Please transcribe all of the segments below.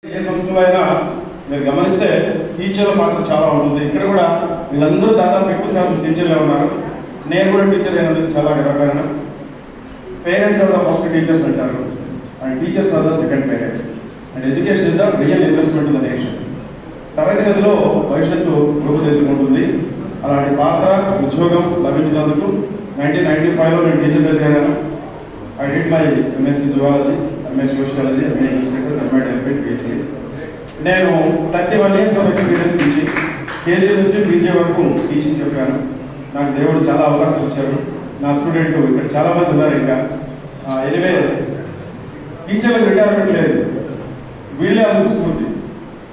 ఏ సంస్థలో అయినా మీరు గమనిస్తే టీచర్ల పాత్ర చాలా ఉంటుంది. ఇక్కడ కూడా వీళ్ళందరూ దాదాపు ఎక్కువ శాతం టీచర్లే ఉన్నారు. నేను కూడా టీచర్ అయినందుకు చాలా గర్వకారణం. Parents are the first teachers అంటారు, and teachers are the second parents, and education is the real investment the nation. తరగతి గదిలో భవిష్యత్తు రూపుదిద్దుకుంటుంది. అలాంటి పాత్ర ఉద్యోగం లభించినందుకు 1995లో నేను టీచర్గా చేరాను. I did my MSc zoology, MA sociology, MA history, MA DLitt, PhD. నేను 31 years ఆఫ్ ఎక్స్పీరియన్స్ నుంచి కేజీ నుంచి పీజీ వరకు టీచింగ్ చెప్పాను. నాకు దేవుడు చాలా అవకాశం ఇచ్చారు. నా స్టూడెంట్ ఇక్కడ చాలా మంది ఉన్నారు. ఇంకా ఎనివే టీచర్లకు రిటైర్మెంట్ లేదు, వీళ్ళే అందుకు స్ఫూర్తి.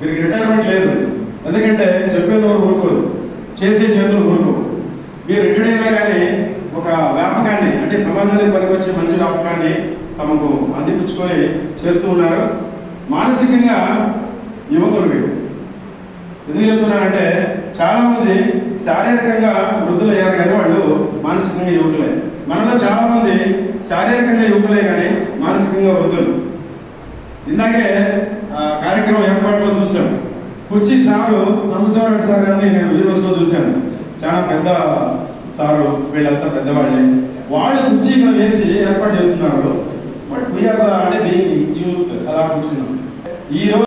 వీరికి రిటైర్మెంట్ లేదు, ఎందుకంటే చెప్పేది ఊరుకోదు, చేసే చేతులు ఊరుకోవు. మీరు రిటైర్ అయినా కానీ ఒక వ్యాపకాన్ని, అంటే సమాజానికి పనికొచ్చే మంచి వ్యాపకాన్ని తమకు అందిపుచ్చుకొని చేస్తూ ఉన్నారు. మానసికంగా యువకులు వీరు. ఎందుకు చెప్తున్నానంటే చాలా మంది శారీరకంగా వృద్ధులయ్యారు కానీ వాళ్ళు మానసికంగా యువకులే. మనలో చాలా మంది శారీరకంగా యువకులే కానీ మానసికంగా వృద్ధులు. ఇందాకే కార్యక్రమం ఏర్పాట్లో చూశాను. కుర్చీ సారు సంవత్సరాలు సార్ గారిని నేను యూనివర్సిటీలో చూశాను. చాలా పెద్ద సారు, వీళ్ళంతా పెద్దవాళ్ళే. వాళ్ళు కుర్చీ ఇక్కడ వేసి ఏర్పాటు చేస్తున్నారు. బట్ వీఆర్ అంటే యూత్ అలా కూర్చున్నాం. ఈ రోజు